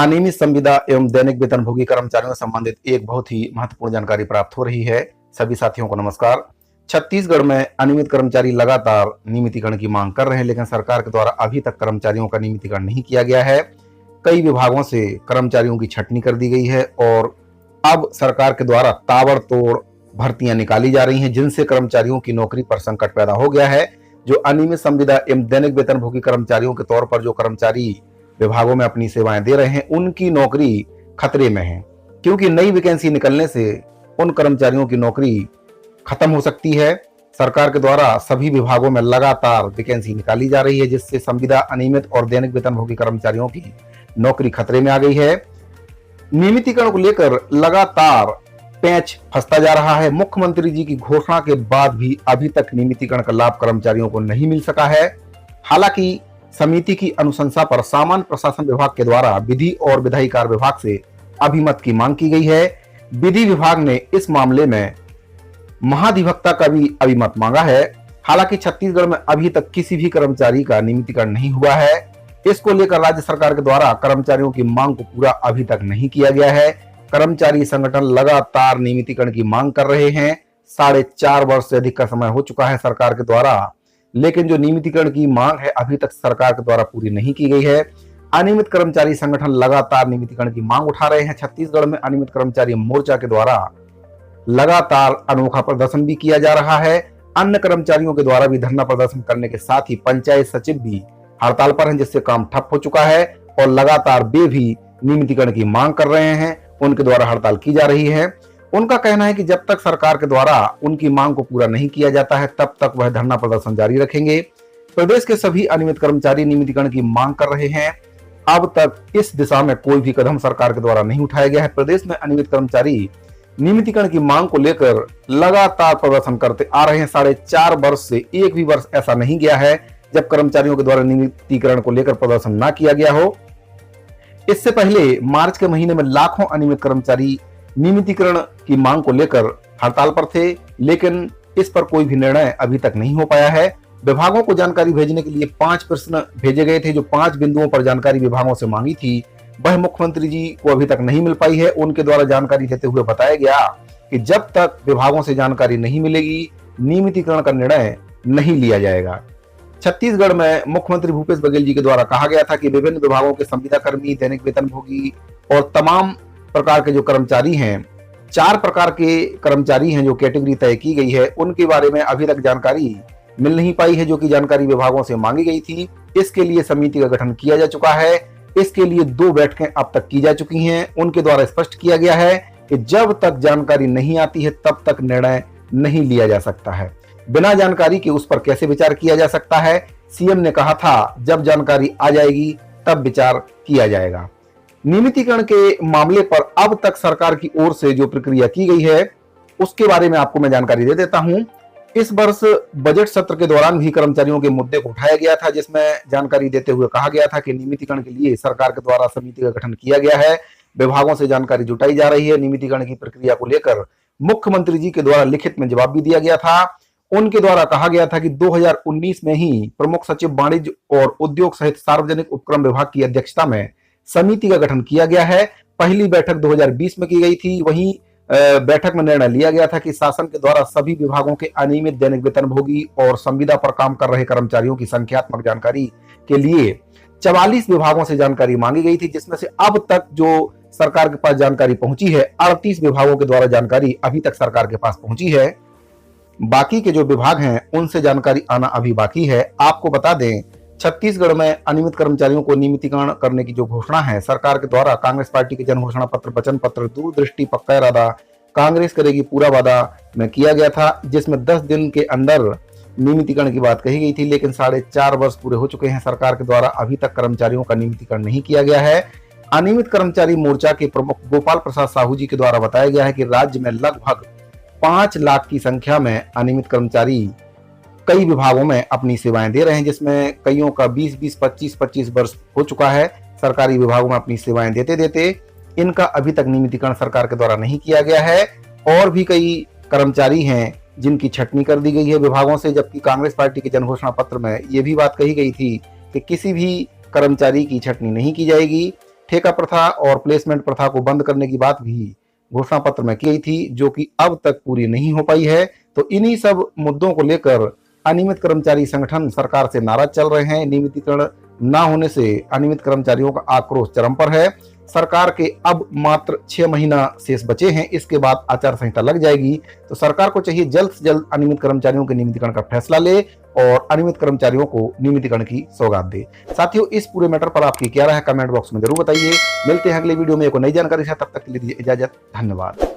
अनियमित संविदा एवं दैनिक वेतनभोगी कर्मचारियों से संबंधित एक बहुत ही महत्वपूर्ण जानकारी प्राप्त हो रही है। सभी साथियों को नमस्कार। छत्तीसगढ़ में अनियमित कर्मचारी लगातार नियमितीकरण की मांग कर रहे हैं, लेकिन सरकार के द्वारा अभी तक कर्मचारियों का नियमितीकरण नहीं किया गया है। कई विभागों से कर्मचारियों की छंटनी कर दी गई है और अब सरकार के द्वारा ताबड़तोड़ भर्तियां निकाली जा रही हैं, जिनसे कर्मचारियों की नौकरी पर संकट पैदा हो गया है। जो अनियमित संविदा एवं दैनिक वेतनभोगी कर्मचारियों के तौर पर जो कर्मचारी विभागों में अपनी सेवाएं दे रहे हैं, उनकी नौकरी खतरे में है, क्योंकि नई वैकेंसी निकलने से उन कर्मचारियों की नौकरी खत्म हो सकती है। सरकार के द्वारा सभी विभागों में लगातार वैकेंसी निकाली जा रही है, जिससे संविदा अनियमित और दैनिक वेतनभोगी कर्मचारियों की नौकरी खतरे में आ गई है। नियमितीकरण को लेकर लगातार पेंच फंसता जा रहा है। मुख्यमंत्री जी की घोषणा के बाद भी अभी तक नियमितीकरण का लाभ कर्मचारियों को नहीं मिल सका है। हालांकि समिति की अनुशंसा पर सामान्य प्रशासन विभाग के द्वारा विधि और विधायी कार्य विभाग से अभिमत की मांग की गई है। विधि विभाग ने इस मामले में महाधिवक्ता का भी अभिमत मांगा है। हालांकि छत्तीसगढ़ में अभी तक किसी भी कर्मचारी का नियमितीकरण नहीं हुआ है। इसको लेकर राज्य सरकार के द्वारा कर्मचारियों की मांग को पूरा अभी तक नहीं किया गया है। कर्मचारी संगठन लगातार नियमितीकरण की मांग कर रहे हैं। 4.5 वर्ष से अधिक का समय हो चुका है सरकार के द्वारा, लेकिन जो नियमितीकरण की मांग है अभी तक सरकार के द्वारा पूरी नहीं की गई है। अनियमित कर्मचारी संगठन लगातार नियमितीकरण की मांग उठा रहे हैं। छत्तीसगढ़ में अनियमित कर्मचारी मोर्चा के द्वारा लगातार अनोखा प्रदर्शन भी किया जा रहा है। अन्य कर्मचारियों के द्वारा भी धरना प्रदर्शन करने के साथ ही पंचायत सचिव भी हड़ताल पर हैं, जिससे काम ठप हो चुका है और लगातार वे भी नियमितीकरण की मांग कर रहे हैं। उनके द्वारा हड़ताल की जा रही है। उनका कहना है कि जब तक सरकार के द्वारा उनकी मांग को पूरा नहीं किया जाता है, तब तक वह धरना प्रदर्शन जारी रखेंगे। प्रदेश के सभी अनियमित कर्मचारी नियमितीकरण की मांग कर रहे हैं। अब तक इस दिशा में कोई भी कदम सरकार के द्वारा नहीं उठाया गया है। प्रदेश में अनियमित कर्मचारी नियमितीकरण की मांग को लेकर लगातार प्रदर्शन करते आ रहे हैं। 4.5 वर्ष से एक भी वर्ष ऐसा नहीं गया है जब कर्मचारियों के द्वारा नियमितीकरण को लेकर प्रदर्शन ना किया गया हो। इससे पहले मार्च के महीने में लाखों अनियमित कर्मचारी नियमितीकरण की मांग को लेकर हड़ताल पर थे, लेकिन इस पर कोई भी निर्णय अभी तक नहीं हो पाया है। विभागों को जानकारी भेजने के लिए 5 प्रश्न भेजे गए थे। जो 5 बिंदुओं पर जानकारी विभागों से मांगी थी, वह मुख्यमंत्री जी को अभी तक नहीं मिल पाई है। उनके द्वारा जानकारी देते हुए बताया गया कि जब तक विभागों से जानकारी नहीं मिलेगी, नियमितीकरण का निर्णय नहीं लिया जाएगा। छत्तीसगढ़ में मुख्यमंत्री भूपेश बघेल जी के द्वारा कहा गया था कि विभिन्न विभागों के संविदा कर्मी, दैनिक वेतनभोगी और तमाम प्रकार के जो कर्मचारी हैं, 4 प्रकार के कर्मचारी हैं जो कैटेगरी तय की गई है, उनके बारे में अभी तक जानकारी मिल नहीं पाई है, जो कि जानकारी विभागों से मांगी गई थी। इसके लिए समिति का गठन किया जा चुका है। इसके लिए 2 बैठकें अब तक की जा चुकी हैं। उनके द्वारा स्पष्ट किया गया है कि जब तक जानकारी नहीं आती है, तब तक निर्णय नहीं लिया जा सकता है। बिना जानकारी के उस पर कैसे विचार किया जा सकता है? सीएम ने कहा था जब जानकारी आ जाएगी तब विचार किया जाएगा। नियमितीकरण के मामले पर अब तक सरकार की ओर से जो प्रक्रिया की गई है, उसके बारे में आपको मैं जानकारी दे देता हूं। इस वर्ष बजट सत्र के दौरान भी कर्मचारियों के मुद्दे को उठाया गया था, जिसमें जानकारी देते हुए कहा गया था कि नियमितीकरण के लिए सरकार के द्वारा समिति का गठन किया गया है। विभागों से जानकारी जुटाई जा रही है। नियमितीकरण की प्रक्रिया को लेकर मुख्यमंत्री जी के द्वारा लिखित में जवाब भी दिया गया था। उनके द्वारा कहा गया था कि 2019 में ही प्रमुख सचिव वाणिज्य और उद्योग सहित सार्वजनिक उपक्रम विभाग की अध्यक्षता में समिति का गठन किया गया है। पहली बैठक 2020 में की गई थी। वहीं बैठक में निर्णय लिया गया था कि शासन के द्वारा सभी विभागों के अनियमित दैनिक वेतनभोगी और संविदा पर काम कर रहे कर्मचारियों की संख्यात्मक जानकारी के लिए 44 विभागों से जानकारी मांगी गई थी, जिसमें से अब तक जो सरकार के पास जानकारी पहुंची है, 38 विभागों के द्वारा जानकारी अभी तक सरकार के पास पहुंची है। बाकी के जो विभाग हैं उनसे जानकारी आना अभी बाकी है। आपको बता दें, छत्तीसगढ़ में अनियमित कर्मचारियों को नियमितीकरण करने की जो घोषणा है सरकार के द्वारा, कांग्रेस पार्टी के जन घोषणा पत्र, वचन पत्र, दूरदृष्टि, पक्का इरादा, कांग्रेस करेगी पूरा वादा में किया गया था, जिसमें 10 दिन के अंदर नियमितीकरण की बात कही गई थी। लेकिन 4.5 वर्ष पूरे हो चुके हैं। सरकार के द्वारा अभी तक कर्मचारियों का नियमितीकरण नहीं किया गया है। अनियमित कर्मचारी मोर्चा के प्रमुख गोपाल प्रसाद साहू जी के द्वारा बताया गया है कि राज्य में लगभग 5 लाख की संख्या में अनियमित कर्मचारी कई विभागों में अपनी सेवाएं दे रहे हैं, जिसमें कईयों का 20-20, 25-25 वर्ष हो चुका है सरकारी विभागों में अपनी सेवाएं देते देते। इनका अभी तक नियमितीकरण सरकार के द्वारा नहीं किया गया है। और भी कई कर्मचारी हैं जिनकी छटनी कर दी गई है विभागों से, जबकि कांग्रेस पार्टी के जन घोषणा पत्र में ये भी बात कही गई थी कि किसी भी कर्मचारी की छटनी नहीं की जाएगी। ठेका प्रथा और प्लेसमेंट प्रथा को बंद करने की बात भी घोषणा पत्र में की गई थी, जो कि अब तक पूरी नहीं हो पाई है। तो इन्हीं सब मुद्दों को लेकर अनियमित कर्मचारी संगठन सरकार से नाराज चल रहे हैं। नियमितीकरण न होने से अनियमित कर्मचारियों का आक्रोश चरम पर है। सरकार के अब मात्र 6 महीना शेष बचे हैं, इसके बाद आचार संहिता लग जाएगी। तो सरकार को चाहिए जल्द से जल्द अनियमित कर्मचारियों के नियमितीकरण का फैसला ले और अनियमित कर्मचारियों को नियमितीकरण की सौगात दे। साथियों, इस पूरे मैटर पर आपकी क्या राय है, कमेंट बॉक्स में जरूर बताइए। मिलते हैं अगले वीडियो में एक नई जानकारी के साथ, तब तक के लिए दीजिए इजाजत। धन्यवाद।